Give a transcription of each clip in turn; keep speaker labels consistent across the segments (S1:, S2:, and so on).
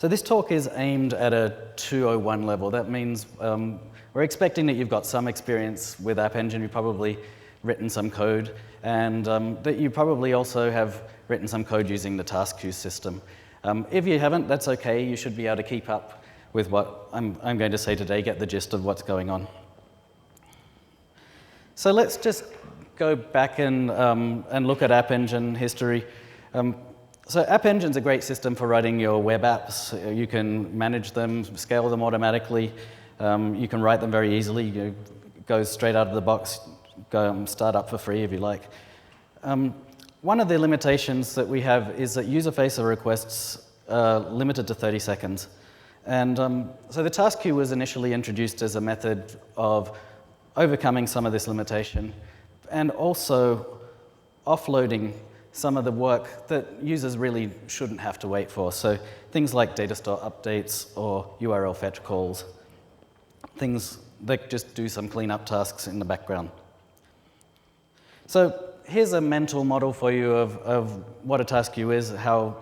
S1: So this talk is aimed at a 201 level. That means we're expecting that you've got some experience with App Engine, you've probably written some code, and that you probably also have written some code using the task queue system. If you haven't, that's okay. You should be able to keep up with what I'm going to say today, get the gist of what's going on. So let's just go back and look at App Engine history. So App Engine's a great system for writing your web apps. You can manage them, scale them automatically. You can write them very easily. You go straight out of the box, start up for free if you like. One of the limitations that we have is that user-facing requests are limited to 30 seconds. And so the task queue was initially introduced as a method of overcoming some of this limitation and also offloading some of the work that users really shouldn't have to wait for. So things like data store updates or URL fetch calls, things that just do some cleanup tasks in the background. So here's a mental model for you of what a task queue is, how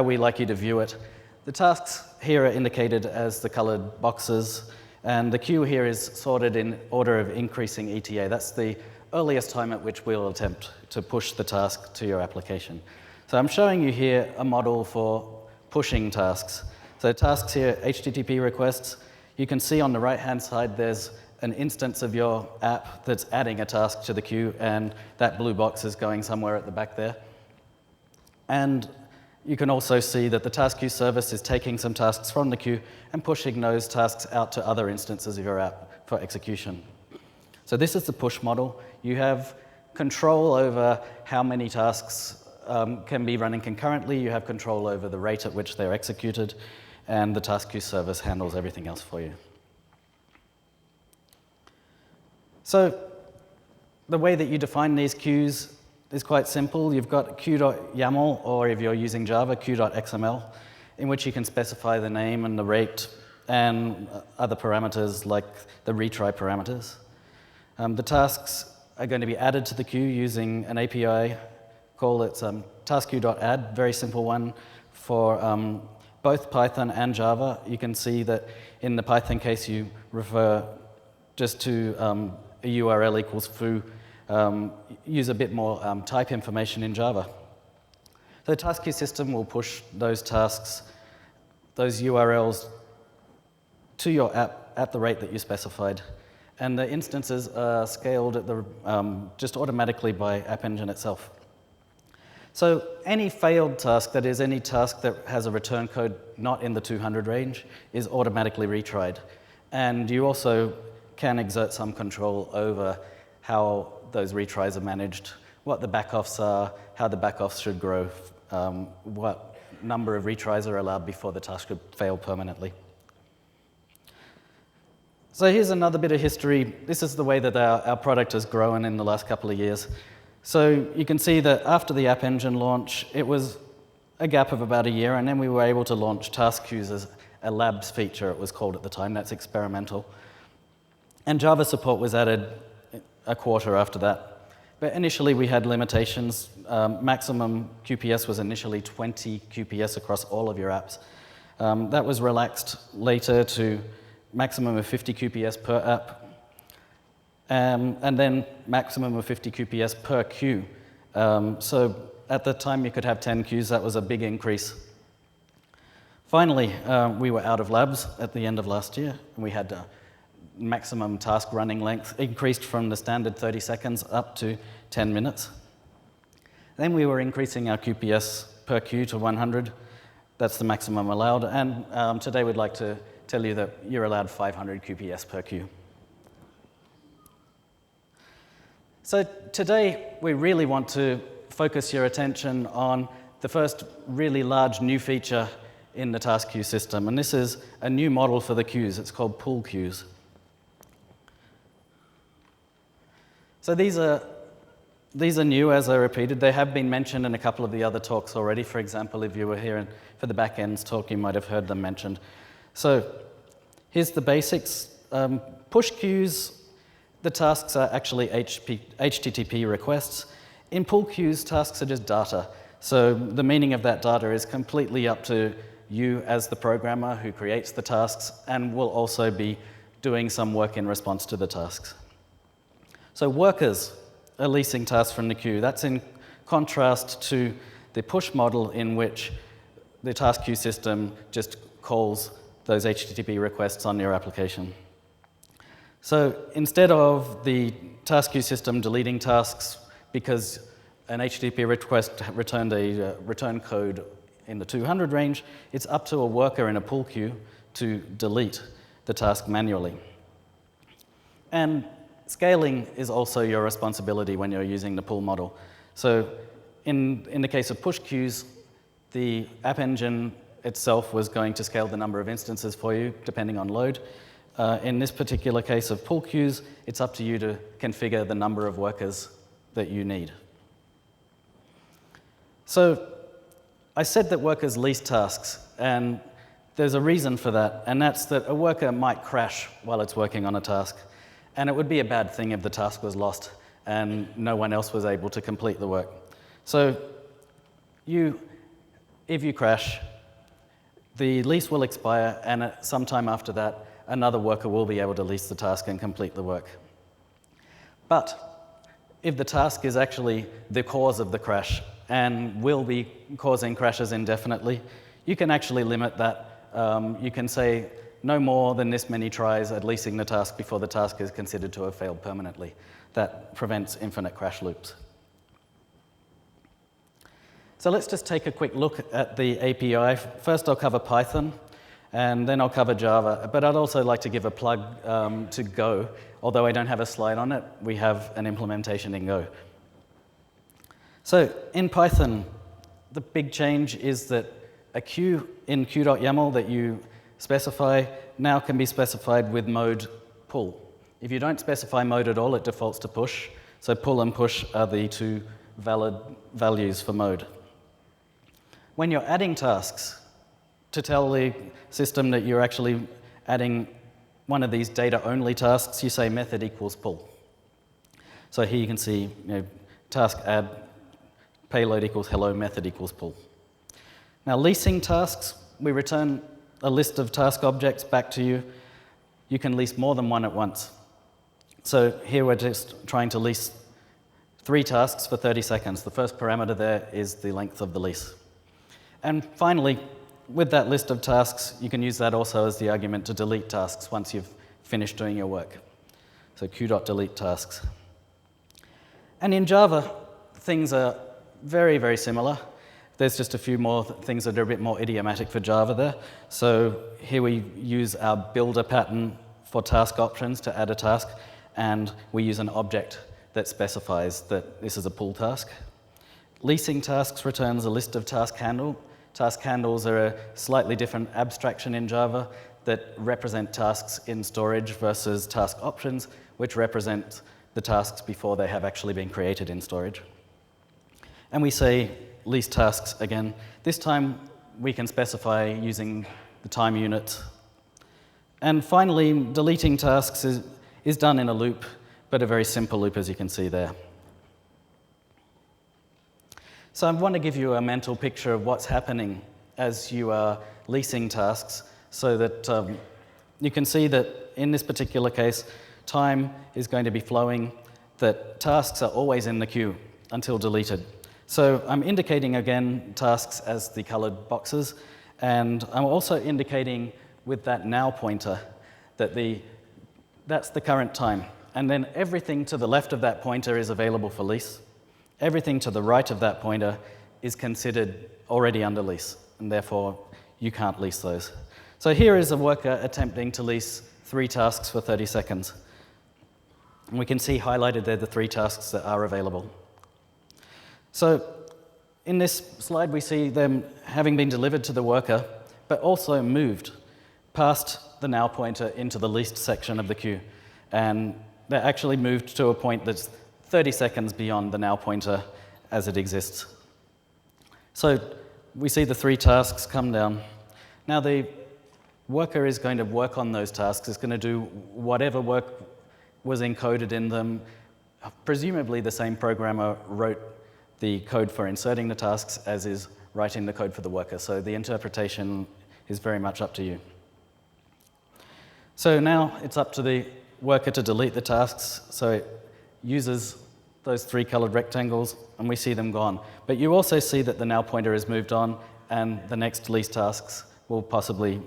S1: we like you to view it. The tasks here are indicated as the colored boxes, and the queue here is sorted in order of increasing ETA. That's the earliest time at which we'll attempt to push the task to your application. So I'm showing you here a model for pushing tasks. So tasks here, HTTP requests. You can see on the right-hand side there's an instance of your app that's adding a task to the queue, and that blue box is going somewhere at the back there. And you can also see that the task queue service is taking some tasks from the queue and pushing those tasks out to other instances of your app for execution. So this is the push model. You have control over how many tasks can be running concurrently. You have control over the rate at which they're executed, and the task queue service handles everything else for you. So the way that you define these queues is quite simple. You've got queue.yaml, or if you're using Java, queue.xml, in which you can specify the name and the rate and other parameters like the retry parameters. The tasks are going to be added to the queue using an API call. It's taskqueue.add, very simple one for both Python and Java. You can see that in the Python case, you refer just to a URL equals foo, use a bit more type information in Java. So the task queue system will push those tasks, those URLs, to your app at the rate that you specified. And the instances are scaled at the, just automatically by App Engine itself. So any failed task, that is any task that has a return code not in the 200 range, is automatically retried. And you also can exert some control over how those retries are managed, what the backoffs are, how the backoffs should grow, what number of retries are allowed before the task should fail permanently. So here's another bit of history. This is the way that our product has grown in the last couple of years. So you can see that after the App Engine launch, it was a gap of about a year, and then we were able to launch task queues as a labs feature, it was called at the time. That's experimental. And Java support was added a quarter after that. But initially we had limitations. Maximum QPS was initially 20 QPS across all of your apps. That was relaxed later to maximum of 50 QPS per app, and then maximum of 50 QPS per queue. So at the time you could have 10 queues. That was a big increase. Finally, we were out of labs at the end of last year, and we had maximum task running length increased from the standard 30 seconds up to 10 minutes. Then we were increasing our QPS per queue to 100. That's the maximum allowed. And today we'd like to tell you that you're allowed 500 QPS per queue. So today we really want to focus your attention on the first really large new feature in the task queue system. And this is a new model for the queues. It's called pool queues. So these are new, as I repeated. They have been mentioned in a couple of the other talks already. For example, if you were here for the backends talk, you might have heard them mentioned. So here's the basics. Push queues, the tasks are actually HTTP requests. In pool queues, tasks are just data. So the meaning of that data is completely up to you as the programmer who creates the tasks and will also be doing some work in response to the tasks. So workers are leasing tasks from the queue. That's in contrast to the push model in which the task queue system just calls those HTTP requests on your application. So instead of the task queue system deleting tasks because an HTTP request returned a return code in the 200 range, it's up to a worker in a pull queue to delete the task manually. And scaling is also your responsibility when you're using the pull model. So in the case of push queues, the app engine itself was going to scale the number of instances for you, depending on load. In this particular case of pull queues, it's up to you to configure the number of workers that you need. So I said that workers lease tasks, and there's a reason for that, and that's that a worker might crash while it's working on a task, and it would be a bad thing if the task was lost and no one else was able to complete the work. So if you crash, the lease will expire, and sometime after that, another worker will be able to lease the task and complete the work. But if the task is actually the cause of the crash and will be causing crashes indefinitely, you can actually limit that. You can say no more than this many tries at leasing the task before the task is considered to have failed permanently. That prevents infinite crash loops. So let's just take a quick look at the API. First, I'll cover Python, and then I'll cover Java. But I'd also like to give a plug to Go. Although I don't have a slide on it, we have an implementation in Go. So in Python, the big change is that a queue in queue.yaml that you specify now can be specified with mode pull. If you don't specify mode at all, it defaults to push. So pull and push are the two valid values for mode. When you're adding tasks, to tell the system that you're actually adding one of these data-only tasks, you say method equals pull. So here you can see, task add, payload equals hello, method equals pull. Now, leasing tasks, we return a list of task objects back to you. You can lease more than one at once. So here we're just trying to lease 3 tasks for 30 seconds. The first parameter there is the length of the lease. And finally, with that list of tasks, you can use that also as the argument to delete tasks once you've finished doing your work. So queue.delete tasks. And in Java, things are very, very similar. There's just a few more things that are a bit more idiomatic for Java there. So here we use our builder pattern for task options to add a task, and we use an object that specifies that this is a pull task. Leasing tasks returns a list of task handle. Task handles are a slightly different abstraction in Java that represent tasks in storage versus task options, which represent the tasks before they have actually been created in storage. And we say lease tasks again. This time we can specify using the time unit. And finally, deleting tasks is done in a loop, but a very simple loop, as you can see there. So I want to give you a mental picture of what's happening as you are leasing tasks so that you can see that in this particular case, time is going to be flowing, that tasks are always in the queue until deleted. So I'm indicating again tasks as the colored boxes, and I'm also indicating with that now pointer that that's the current time. And then everything to the left of that pointer is available for lease. Everything to the right of that pointer is considered already under lease, and therefore you can't lease those. So here is a worker attempting to lease 3 tasks for 30 seconds. And we can see highlighted there the 3 tasks that are available. So in this slide, we see them having been delivered to the worker, but also moved past the now pointer into the leased section of the queue. And they're actually moved to a point that's 30 seconds beyond the now pointer as it exists. So we see the 3 tasks come down. Now the worker is going to work on those tasks. It's going to do whatever work was encoded in them. Presumably the same programmer wrote the code for inserting the tasks as is writing the code for the worker. So the interpretation is very much up to you. So now it's up to the worker to delete the tasks, so it uses those 3 colored rectangles, and we see them gone. But you also see that the now pointer has moved on, and the next least tasks will possibly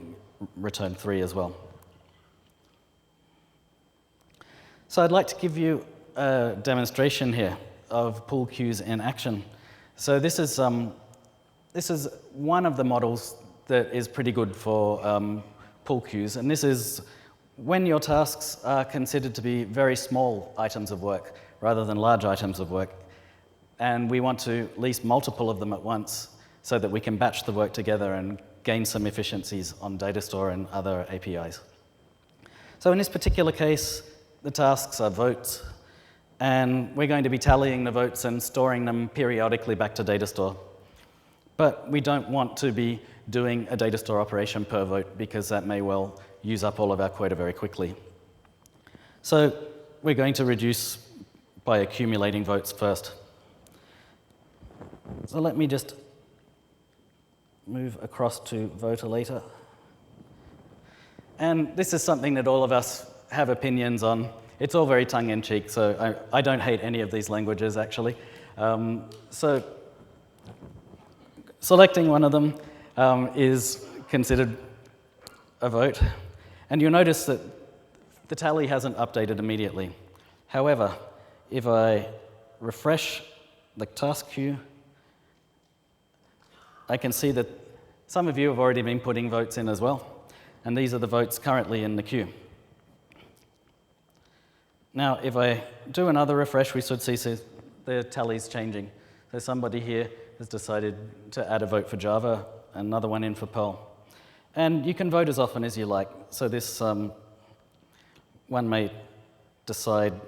S1: return 3 as well. So I'd like to give you a demonstration here of pull queues in action. So this is one of the models that is pretty good for pull queues, and this is when your tasks are considered to be very small items of work rather than large items of work, and we want to lease multiple of them at once so that we can batch the work together and gain some efficiencies on data store and other APIs. So in this particular case, the tasks are votes, and we're going to be tallying the votes and storing them periodically back to data store. But we don't want to be doing a data store operation per vote because that may well use up all of our quota very quickly. So we're going to reduce by accumulating votes first. So let me just move across to voter later. And this is something that all of us have opinions on. It's all very tongue-in-cheek, so I don't hate any of these languages, actually. So selecting one of them is considered a vote. And you'll notice that the tally hasn't updated immediately. However, if I refresh the task queue, I can see that some of you have already been putting votes in as well. And these are the votes currently in the queue. Now, if I do another refresh, we should see the tallies changing. So somebody here has decided to add a vote for Java, another one in for Perl. And you can vote as often as you like. So this one may decide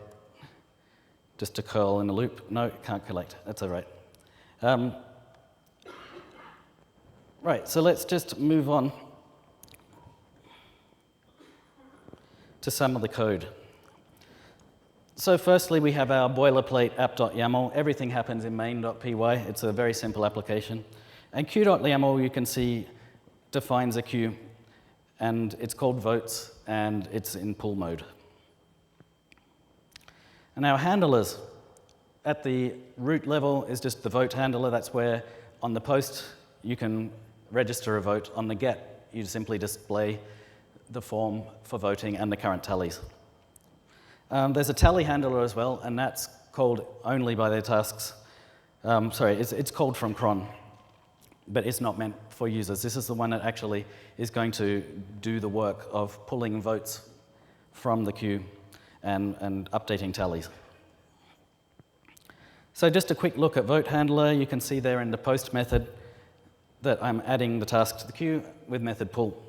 S1: just to curl in a loop. No, it can't collect. That's all right. Right, so let's just move on to some of the code. So firstly, we have our boilerplate app.yaml. Everything happens in main.py. It's a very simple application. And queue.yaml, you can see, defines a queue, and it's called votes, and it's in pull mode. And our handlers at the root level is just the vote handler. That's where on the post you can register a vote. On the get, you simply display the form for voting and the current tallies. There's a tally handler as well, and that's called only by the tasks. It's called from cron, but it's not meant for users. This is the one that actually is going to do the work of pulling votes from the queue and updating tallies. So just a quick look at vote handler. You can see there in the post method that I'm adding the task to the queue with method pull.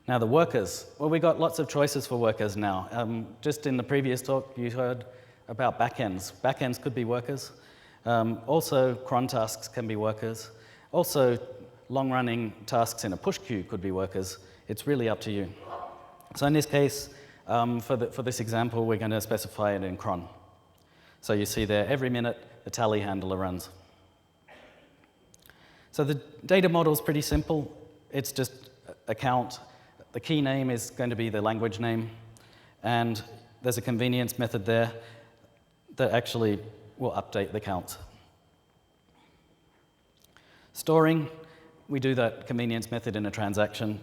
S1: Now the workers, well, we got lots of choices for workers now. Just in the previous talk, you heard about backends. Backends could be workers. Also, cron tasks can be workers. Also, long-running tasks in a push queue could be workers. It's really up to you. So in this case, for this example, we're going to specify it in cron. So you see there, every minute, the tally handler runs. So the data model is pretty simple. It's just a count. The key name is going to be the language name, and there's a convenience method there that actually will update the count. Storing, we do that convenience method in a transaction.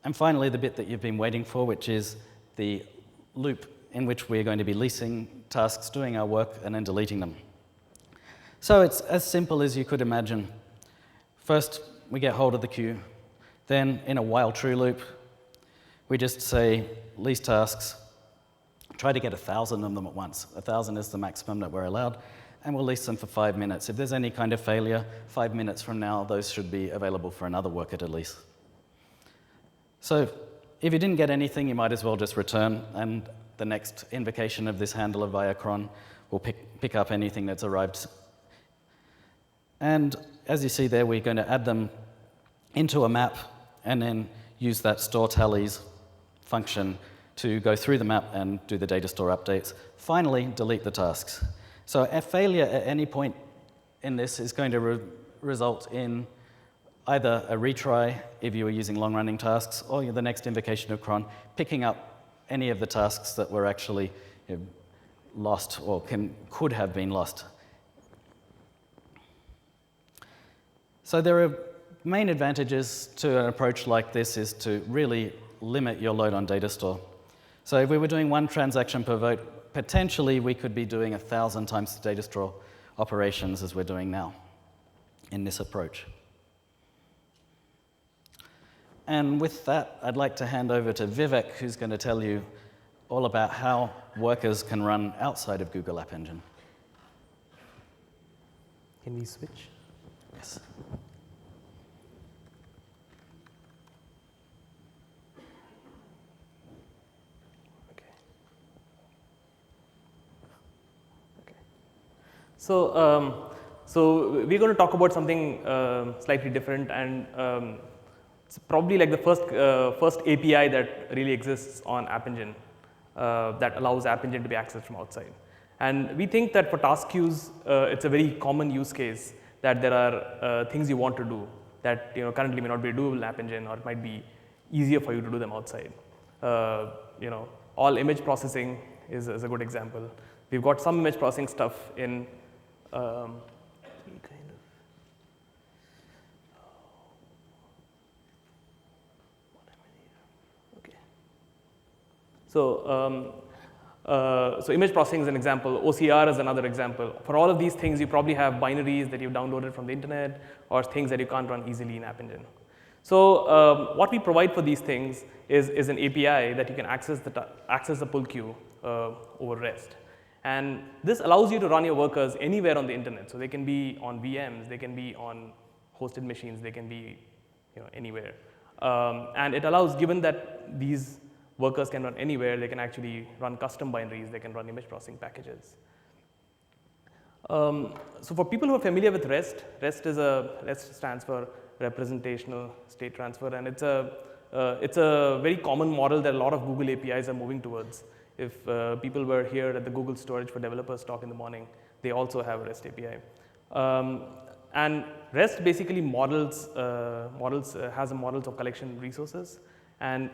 S1: And finally, the bit that you've been waiting for, which is the loop in which we're going to be leasing tasks, doing our work, and then deleting them. So it's as simple as you could imagine. First, we get hold of the queue. Then, in a while true loop, we just say lease tasks, try to get 1,000 of them at once. 1,000 is the maximum that we're allowed, and we'll lease them for 5 minutes. If there's any kind of failure, 5 minutes from now, those should be available for another worker to lease. So if you didn't get anything, you might as well just return, and the next invocation of this handler via cron will pick up anything that's arrived. And as you see there, we're going to add them into a map and then use that store tallies function to go through the map and do the data store updates. Finally, delete the tasks. So a failure at any point in this is going to result in either a retry if you were using long-running tasks, or the next invocation of cron picking up any of the tasks that were actually lost or could have been lost. So there are main advantages to an approach like this is to really limit your load on data store. So if we were doing one transaction per vote, potentially we could be doing 1,000 times the data store operations as we're doing now in this approach. And with that, I'd like to hand over to Vivek, who's going to tell you all about how workers can run outside of Google App Engine.
S2: Can we switch?
S1: Yes.
S2: So we're going to talk about something slightly different, and it's probably like the first API that really exists on App Engine that allows App Engine to be accessed from outside. And we think that for task queues, it's a very common use case that there are things you want to do that currently may not be doable in App Engine, or it might be easier for you to do them outside. All image processing is a good example. We've got some image processing stuff in So image processing is an example, OCR is another example. For all of these things, you probably have binaries that you've downloaded from the internet, or things that you can't run easily in App Engine. So what we provide for these things is an API that you can access the pull queue over REST. And this allows you to run your workers anywhere on the internet. So they can be on VMs, they can be on hosted machines, they can be anywhere. And it allows, given that these workers can run anywhere, they can actually run custom binaries, they can run image processing packages. So for people who are familiar with REST, REST stands for Representational State Transfer, and it's a very common model that a lot of Google APIs are moving towards. If people were here at the Google Storage for Developers talk in the morning, they also have a REST API. And REST basically has a models of collection resources. And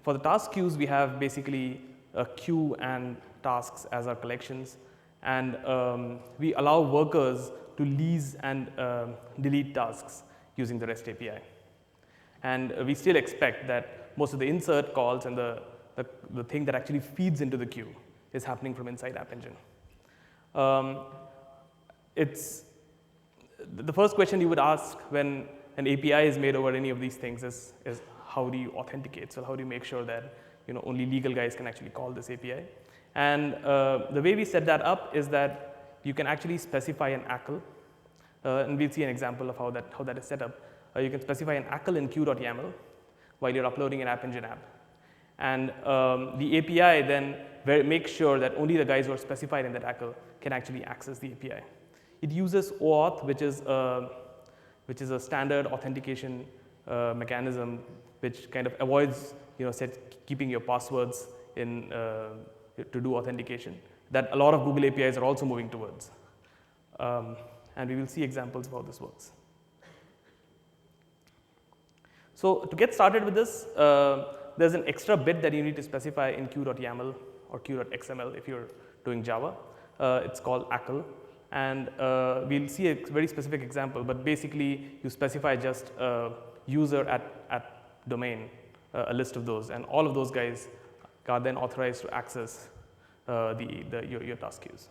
S2: for the task queues, we have basically a queue and tasks as our collections. And we allow workers to lease and delete tasks using the REST API. And we still expect that most of the insert calls and the thing that actually feeds into the queue is happening from inside App Engine. The first question you would ask when an API is made over any of these things is how do you authenticate? So how do you make sure that only legal guys can actually call this API? And the way we set that up is that you can actually specify an ACL, and we'll see an example of how that is set up. You can specify an ACL in queue.yaml while you're uploading an App Engine app. And the API then makes sure that only the guys who are specified in that ACL can actually access the API. It uses OAuth, which is a standard authentication mechanism, which kind of avoids keeping your passwords in to do authentication. That a lot of Google APIs are also moving towards. And we will see examples of how this works. So to get started with this, there's an extra bit that you need to specify in queue.yaml or queue.xml if you're doing Java. It's called ACL. And we'll see a very specific example, but basically you specify just user at domain, a list of those, and all of those guys are then authorized to access your task queues.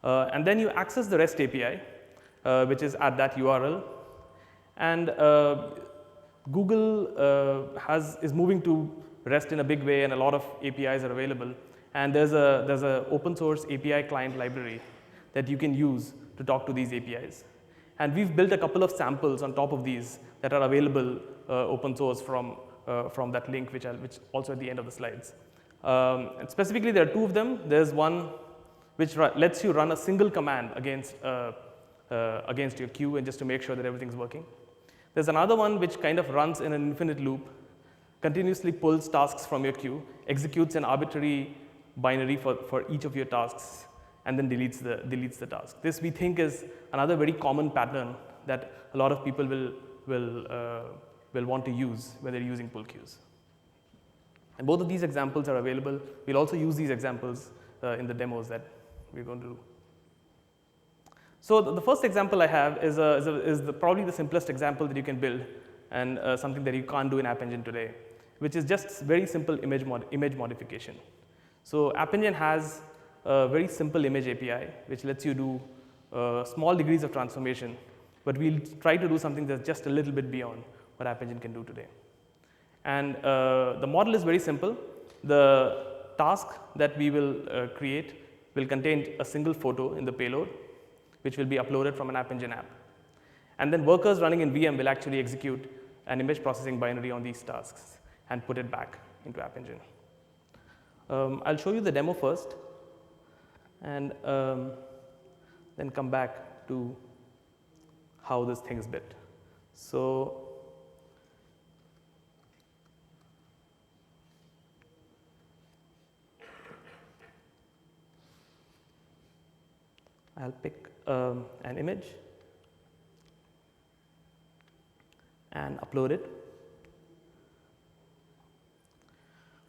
S2: And then you access the REST API, which is at that URL. And Google is moving to REST in a big way, and a lot of APIs are available. And there's a open source API client library that you can use to talk to these APIs. And we've built a couple of samples on top of these that are available open source from that link, which also at the end of the slides. And specifically, there are two of them. There's one which lets you run a single command against your queue, and just to make sure that everything's working. There's another one which kind of runs in an infinite loop, continuously pulls tasks from your queue, executes an arbitrary binary for each of your tasks, and then deletes the task. This we think is another very common pattern that a lot of people will want to use when they're using pull queues. And both of these examples are available. We'll also use these examples in the demos that we're going to do. So the first example I have is probably the simplest example that you can build, and something that you can't do in App Engine today, which is just very simple image modification. So App Engine has a very simple image API, which lets you do small degrees of transformation, but we'll try to do something that's just a little bit beyond what App Engine can do today. And the model is very simple. The task that we will create will contain a single photo in the payload, which will be uploaded from an App Engine app. And then workers running in VM will actually execute an image processing binary on these tasks and put it back into App Engine. I'll show you the demo first, and then come back to how this thing is built. So I'll pick an image and upload it.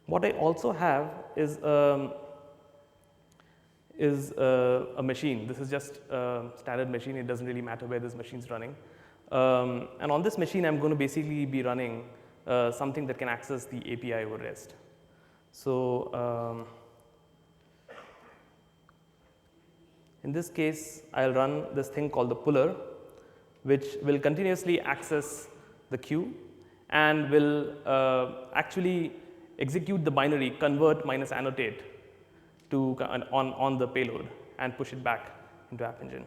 S2: What I also have is a machine. This is just a standard machine. It doesn't really matter where this machine is running. And on this machine, I'm going to basically be running something that can access the API over REST. So in this case, I'll run this thing called the puller, which will continuously access the queue and will actually execute the binary convert minus annotate to on the payload and push it back into App Engine.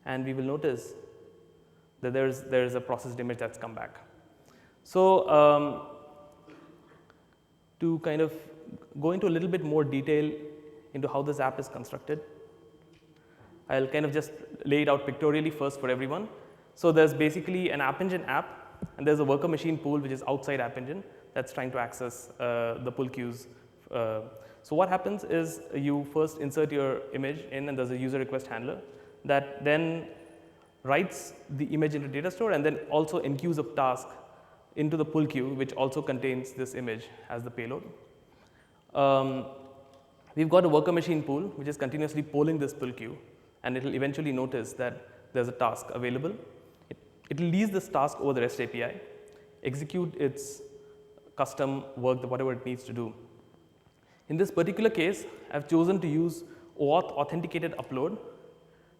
S2: And we will notice that there is a processed image that's come back. So to kind of go into a little bit more detail into how this app is constructed, I'll kind of just lay it out pictorially first for everyone. So there's basically an App Engine app, and there's a worker machine pool which is outside App Engine that's trying to access the pull queues. So what happens is you first insert your image in, and there's a user request handler that then writes the image into data store and then also enqueues a task into the pull queue, which also contains this image as the payload. We've got a worker machine pool which is continuously polling this pull queue, and it will eventually notice that there's a task available. It will lease this task over the REST API, execute its custom work, whatever it needs to do. In this particular case, I've chosen to use OAuth authenticated upload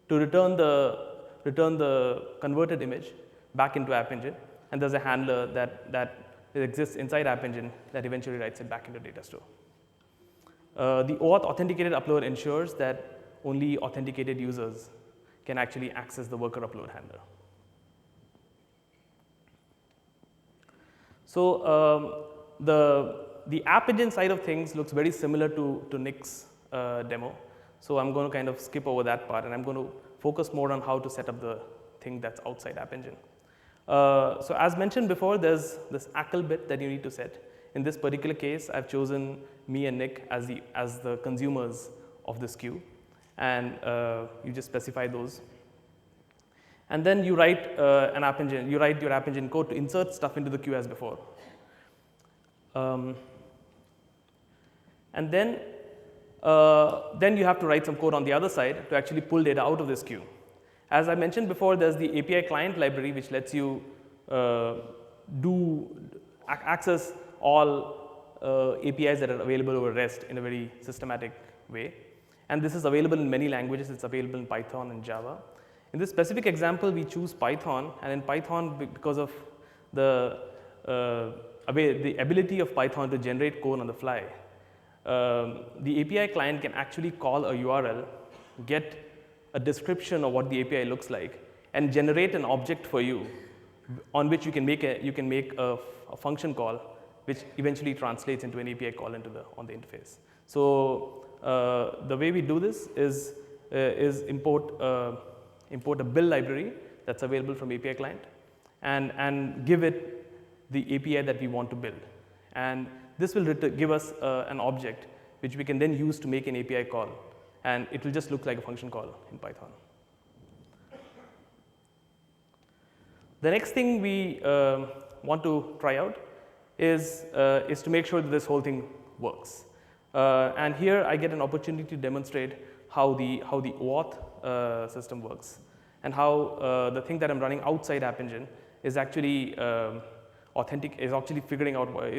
S2: to return the converted image back into App Engine, and there's a handler that exists inside App Engine that eventually writes it back into data store. The OAuth authenticated upload ensures that only authenticated users can actually access the worker upload handler. So the App Engine side of things looks very similar to Nick's demo. So I'm going to kind of skip over that part, and I'm going to focus more on how to set up the thing that's outside App Engine. So as mentioned before, there's this ACL bit that you need to set. In this particular case, I've chosen me and Nick as the consumers of this queue, and you just specify those. And then you write an App Engine. You write your App Engine code to insert stuff into the queue as before. And then you have to write some code on the other side to actually pull data out of this queue. As I mentioned before, there's the API client library which lets you access all APIs that are available over REST in a very systematic way. And this is available in many languages. It's available in Python and Java. In this specific example, we choose Python, and in Python, because of the ability of Python to generate code on the fly, the API client can actually call a URL, get a description of what the API looks like, and generate an object for you on which you can make a function call, which eventually translates into an API call on the interface. So the way we do this is import a build library that's available from API client, and give it the API that we want to build. And this will give us an object which we can then use to make an API call and it will just look like a function call in Python. The next thing we want to try out is to make sure that this whole thing works. And here I get an opportunity to demonstrate how the OAuth system works, and how the thing that I'm running outside App Engine is actually is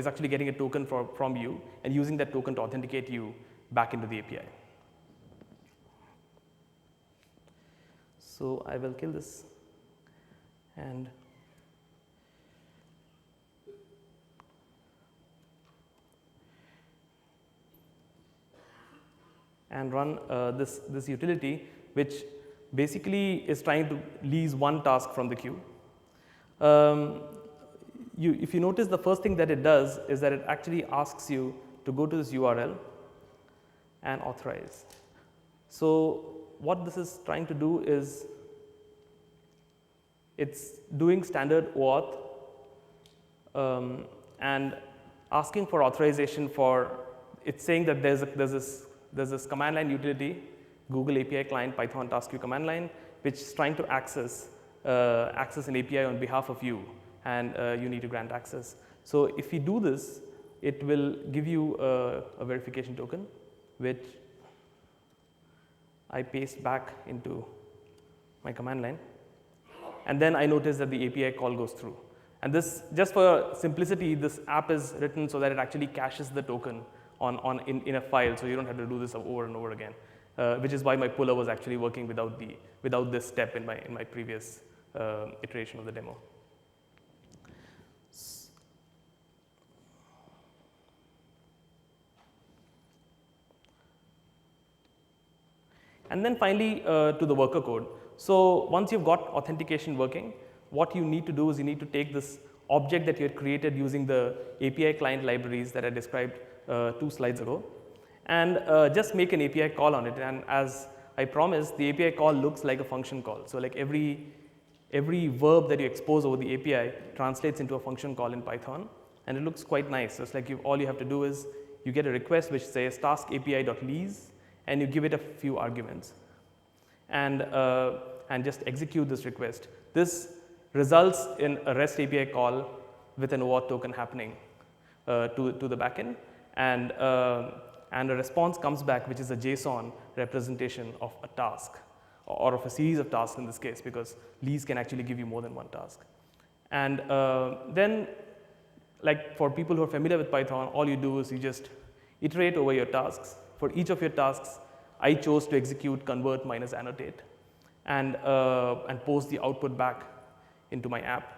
S2: actually getting a token from you and using that token to authenticate you back into the API. So I will kill this and run this utility, which basically is trying to lease one task from the queue. If you notice, the first thing that it does is that it actually asks you to go to this URL and authorize. So what this is trying to do is it's doing standard OAuth and asking for authorization for, it's saying that there's this command line utility, Google API client Python task queue command line, which is trying to access an API on behalf of you, and you need to grant access. So if you do this, it will give you a verification token, which I paste back into my command line, and then I notice that the API call goes through. And this, just for simplicity, this app is written so that it actually caches the token in a file, so you don't have to do this over and over again. Which is why my puller was actually working without this step in my previous iteration of the demo. And then finally to the worker code. So once you've got authentication working, what you need to do is you need to take this object that you had created using the API client libraries that I described 2 slides ago, and just make an API call on it. And as I promised, the API call looks like a function call. So like every verb that you expose over the API translates into a function call in Python, and it looks quite nice. So it's like all you have to do is you get a request which says task API.lease, and you give it a few arguments, and just execute this request. This results in a REST API call with an OAuth token happening to the backend, and a response comes back, which is a JSON representation of a task, or of a series of tasks in this case, because lease can actually give you more than one task. And then, like for people who are familiar with Python, all you do is you just iterate over your tasks. For each of your tasks, I chose to execute convert minus annotate, and post the output back into my app,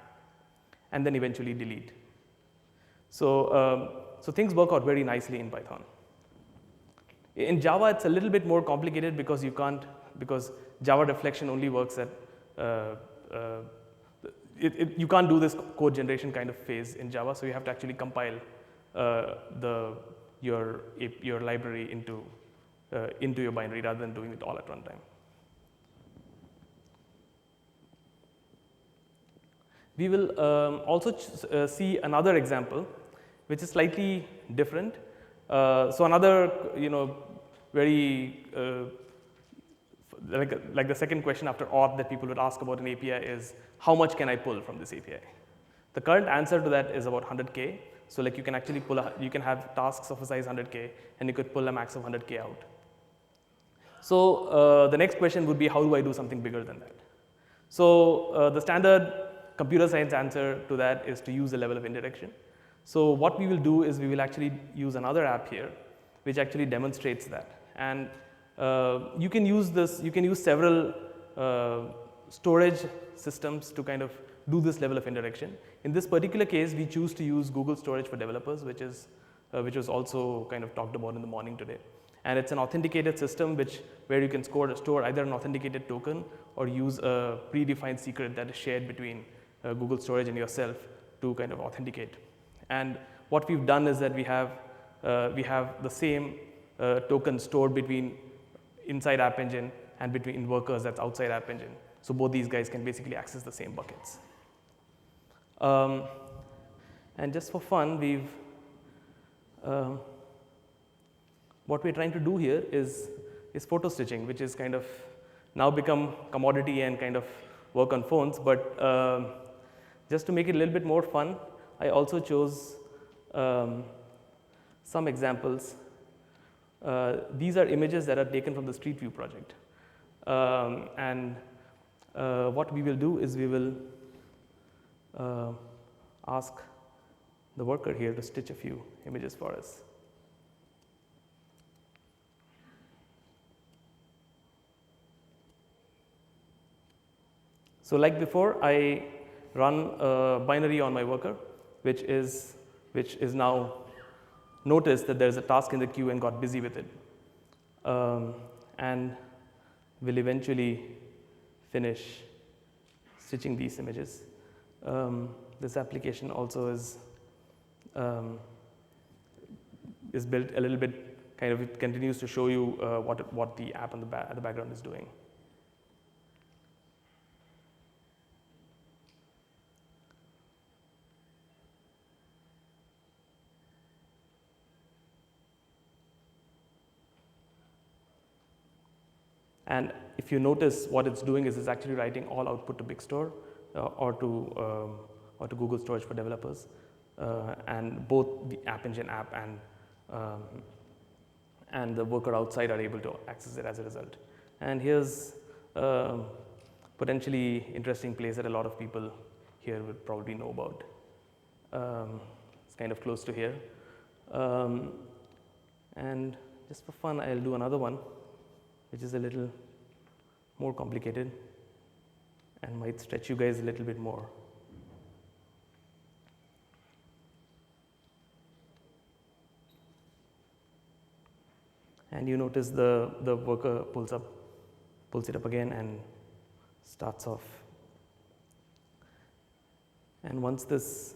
S2: and then eventually delete. So things work out very nicely in Python. In Java, it's a little bit more complicated because because Java deflection only works at, you can't do this code generation kind of phase in Java, so you have to actually compile your library into your binary rather than doing it all at runtime. We will also see another example, which is slightly different. So another, very like the second question after auth that people would ask about an API is, how much can I pull from this API? The current answer to that is about 100K. So like you can actually you can have tasks of a size 100K, and you could pull a max of 100K out. So the next question would be, how do I do something bigger than that? So the standard computer science answer to that is to use a level of indirection. So what we will do is we will actually use another app here, which actually demonstrates that. And you can use this. You can use several storage systems to kind of do this level of indirection. In this particular case, we choose to use Google Storage for Developers, which was also kind of talked about in the morning today. And it's an authenticated system where you can store either an authenticated token or use a predefined secret that is shared between Google Storage and yourself to kind of authenticate. And what we've done is that we have the same token stored between inside App Engine and between workers that's outside App Engine. So both these guys can basically access the same buckets. And just for fun, what we're trying to do here is is photo stitching, which is kind of now become commodity and kind of work on phones. But just to make it a little bit more fun, I also chose some examples. These are images that are taken from the Street View project. And what we will do is we will ask the worker here to stitch a few images for us. So like before, I run a binary on my worker, which is now noticed that there's a task in the queue and got busy with it, and will eventually finish stitching these images. This application also is built a little bit, kind of it continues to show you what the app at the background is doing. And if you notice, what it's doing is it's actually writing all output to Big Store or to Google Storage for Developers, and both the App Engine app and the worker outside are able to access it as a result. And here's potentially interesting place that a lot of people here would probably know about. It's kind of close to here. And just for fun, I'll do another one, which is a little more complicated and might stretch you guys a little bit more. And you notice the worker pulls it up again and starts off. And once this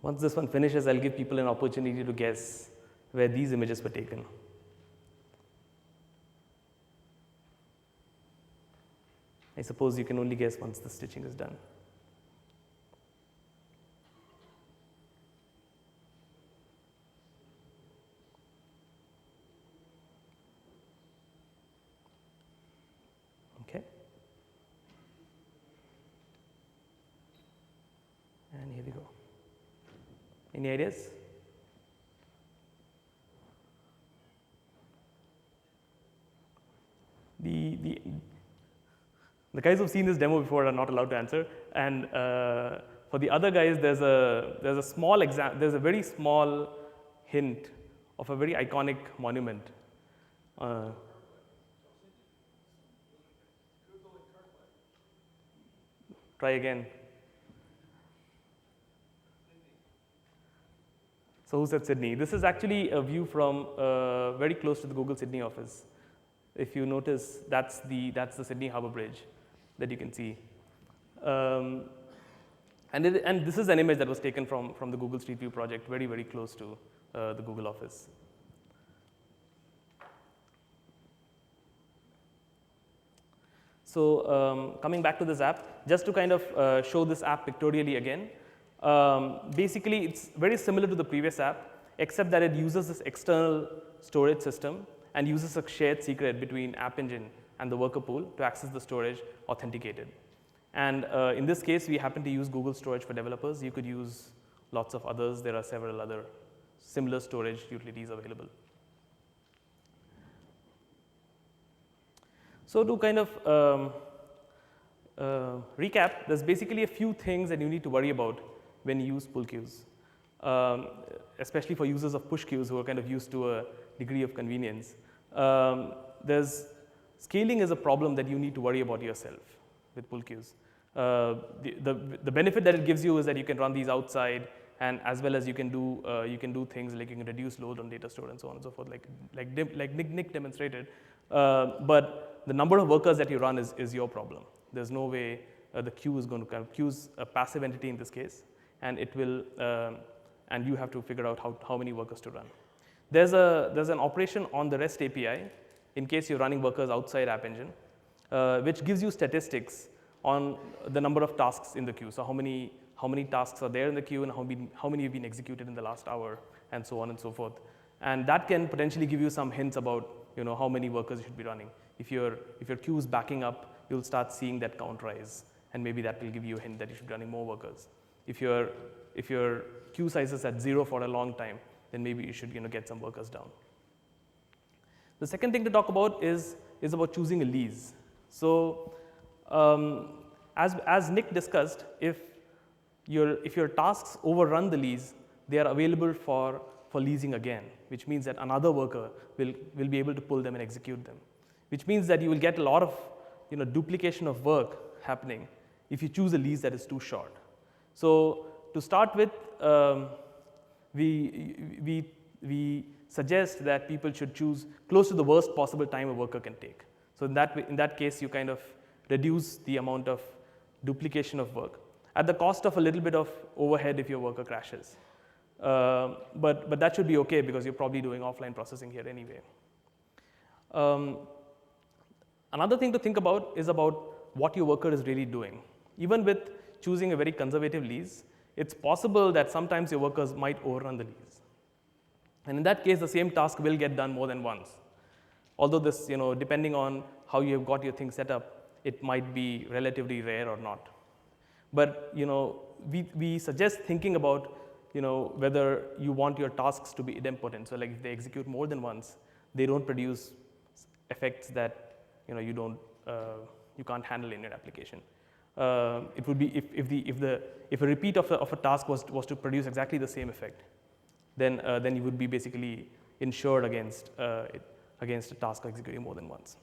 S2: one finishes, I'll give people an opportunity to guess where these images were taken. I suppose you can only guess once the stitching is done. Okay. And here we go. Any ideas? The guys who've seen this demo before are not allowed to answer, and for the other guys, there's a very small hint of a very iconic monument. Try again. So who said Sydney? This is actually a view from very close to the Google Sydney office. If you notice, that's the Sydney Harbour Bridge that you can see. And this is an image that was taken from the Google Street View project, very, very close to the Google office. So coming back to this app, just to kind of show this app pictorially again, basically it's very similar to the previous app, except that it uses this external storage system and uses a shared secret between App Engine and the worker pool to access the storage authenticated. And in this case, we happen to use Google Storage for Developers. You could use lots of others. There are several other similar storage utilities available. So to kind of recap, there's basically a few things that you need to worry about when you use pull queues, especially for users of push queues who are kind of used to a degree of convenience. Scaling is a problem that you need to worry about yourself with pull queues. The benefit that it gives you is that you can run these outside, and as well as you can do things like you can reduce load on data store and so on and so forth, like Nick demonstrated. But the number of workers that you run is your problem. There's no way the queue is going to kind of queue's a passive entity in this case, and it will and you have to figure out how many workers to run. There's an operation on the REST API in case you're running workers outside App Engine, which gives you statistics on the number of tasks in the queue. So how many tasks are there in the queue, and how many have been executed in the last hour, and so on and so forth. And that can potentially give you some hints about how many workers you should be running. If your queue is backing up, you'll start seeing that count rise, and maybe that will give you a hint that you should be running more workers. If your queue size is at 0 for a long time, then maybe you should get some workers down. The second thing to talk about is about choosing a lease. So as Nick discussed, if your tasks overrun the lease, they are available for leasing again, which means that another worker will be able to pull them and execute them, which means that you will get a lot of duplication of work happening if you choose a lease that is too short. So to start with, we suggest that people should choose close to the worst possible time a worker can take. So in that case, you kind of reduce the amount of duplication of work at the cost of a little bit of overhead if your worker crashes. But that should be okay because you're probably doing offline processing here anyway. Another thing to think about is about what your worker is really doing. Even with choosing a very conservative lease, it's possible that sometimes your workers might overrun the lease. And in that case, the same task will get done more than once. Although this, depending on how you have got your thing set up, it might be relatively rare or not. But we suggest thinking about whether you want your tasks to be idempotent. So like if they execute more than once, they don't produce effects that you can't handle in your application. It would be if a repeat of a task was to produce exactly the same effect, then you would be basically insured against a task executing more than once.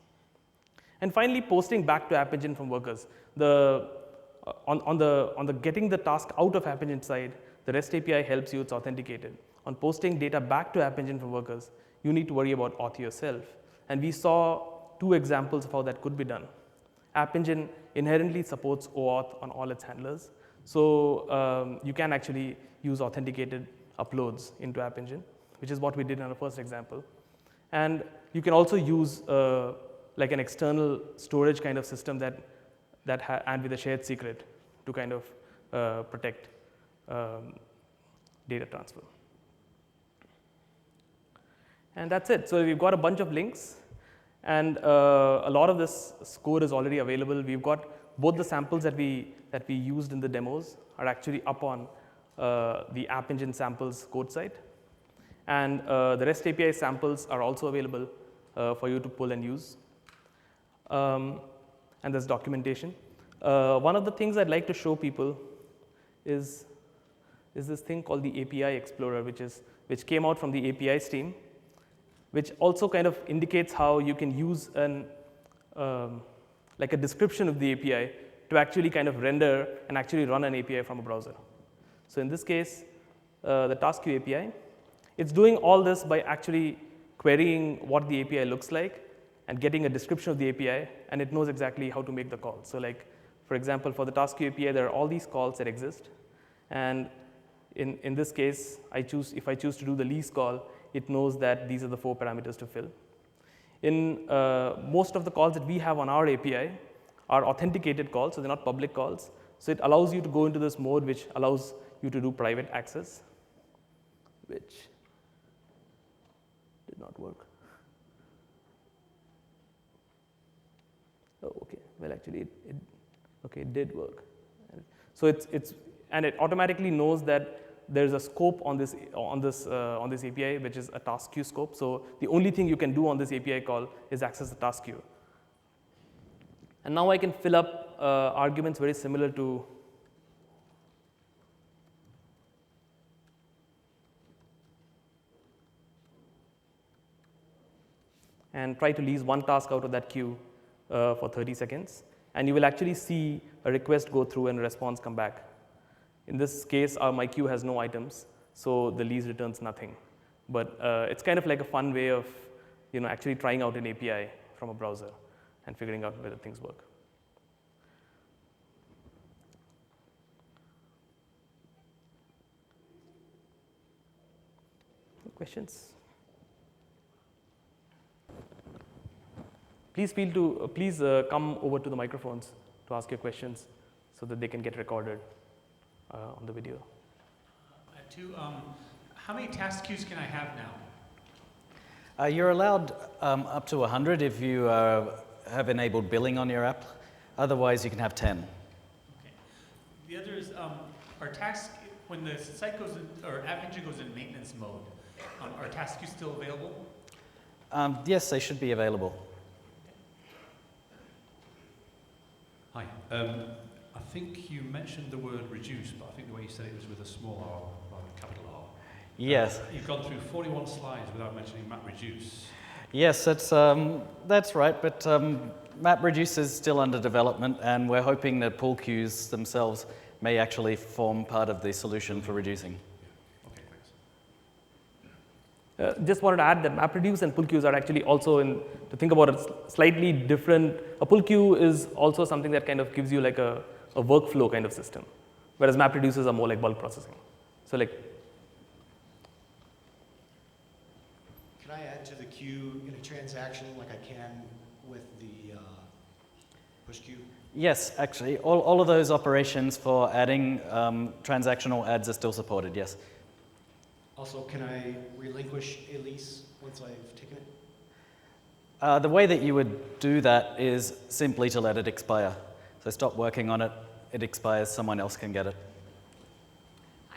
S2: And finally, posting back to App Engine from workers. On the getting the task out of App Engine side, the REST API helps you, it's authenticated. On posting data back to App Engine from workers, you need to worry about auth yourself. And we saw 2 examples of how that could be done. App Engine inherently supports OAuth on all its handlers. So you can actually use authenticated uploads into App Engine, which is what we did in our first example. And you can also use like an external storage kind of system and with a shared secret to kind of protect data transfer. And that's it. So we've got a bunch of links, and a lot of this code is already available. We've got both the samples that we used in the demos are actually up on the App Engine samples code site, and the REST API samples are also available for you to pull and use. And there's documentation. One of the things I'd like to show people is this thing called the API Explorer, which came out from the APIs team, which also kind of indicates how you can use like a description of the API to actually kind of render and actually run an API from a browser. So in this case, the task queue API, it's doing all this by actually querying what the API looks like and getting a description of the API, and it knows exactly how to make the call. So like, for example, for the task queue API, there are all these calls that exist. And in this case, if I choose to do the lease call, it knows that these are the 4 parameters to fill. In most of the calls that we have on our API are authenticated calls, so they're not public calls. So it allows you to go into this mode which allows you to do private access, which did not work. Oh, okay. Well, actually, it did work. So it automatically knows that there's a scope on this API, which is a task queue scope. So the only thing you can do on this API call is access the task queue. And now I can fill up arguments very similar to and try to lease one task out of that queue for 30 seconds. And you will actually see a request go through and a response come back. In this case, my queue has no items, so the lease returns nothing. But it's kind of like a fun way of actually trying out an API from a browser and figuring out whether things work. Questions? Please come over to the microphones to ask your questions so that they can get recorded on the video.
S3: How many task queues can I have now?
S1: You're allowed up to 100 if you have enabled billing on your app. Otherwise, you can have 10.
S3: Okay. The other is, are tasks, when the site goes in, or App Engine goes in maintenance mode, are task queues still available?
S1: Yes, they should be available.
S4: Hi. I think you mentioned the word reduce, but I think the way you said it was with a small r rather than capital R.
S1: Yes.
S4: You've gone through 41 slides without mentioning MapReduce.
S1: Yes, that's right, but MapReduce is still under development, and we're hoping that pull queues themselves may actually form part of the solution for reducing.
S4: Yeah. Okay, thanks.
S2: Just wanted to add that MapReduce and pull queues are actually also to think about it slightly different. A pull queue is also something that kind of gives you like a workflow kind of system, whereas MapReduces are more like bulk processing. So like,
S5: can I add to the queue in a transaction like I can with the push queue?
S1: Yes, actually, all of those operations for adding transactional adds are still supported, yes.
S5: Also, can I relinquish a lease once I've taken it?
S1: The way that you would do that is simply to let it expire. So stop working on it, it expires, someone else can get it.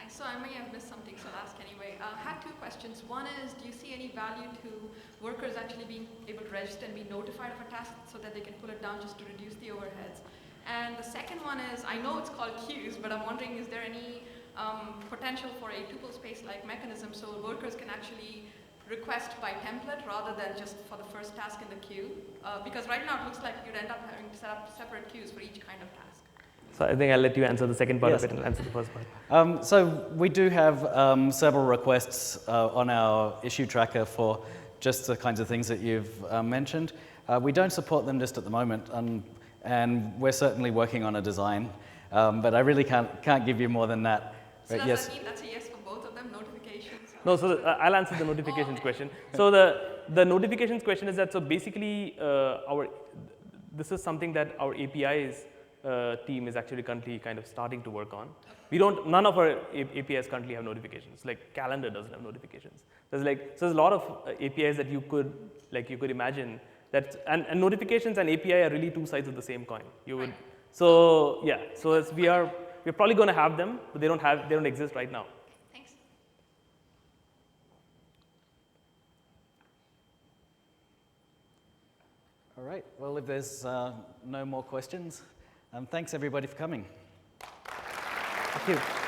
S6: So I may have missed something, so I'll ask anyway. I have two questions. One is, do you see any value to workers actually being able to register and be notified of a task so that they can pull it down just to reduce the overheads? And the second one is, I know it's called queues, but I'm wondering, is there any potential for a tuple-space-like mechanism so workers can actually request by template rather than just for the first task in the queue? Because right now it looks like you'd end up having to set up separate queues for each kind of task.
S2: so I think I'll let you answer the second part
S1: Yes.
S2: of it and answer the first part.
S1: So we do have several requests on our issue tracker for just the kinds of things that you've mentioned. We don't support them just at the moment, and we're certainly working on a design, but I really can't give you more than that.
S6: So
S1: But
S6: does
S1: yes.
S6: that mean that's a yes for both of them, notifications?
S2: No, so I'll answer the notifications question. So the notifications question is that, so basically this is something that our APIs team is actually currently kind of starting to work on. None of our APIs currently have notifications. Like Calendar doesn't have notifications. So there's a lot of APIs that you could imagine that, and notifications and API are really two sides of the same coin.
S6: Right.
S2: So yeah, so we're probably going to have them, but they don't exist right now.
S6: Thanks.
S1: All right, well, if there's no more questions, thanks everybody for coming.
S2: Thank you.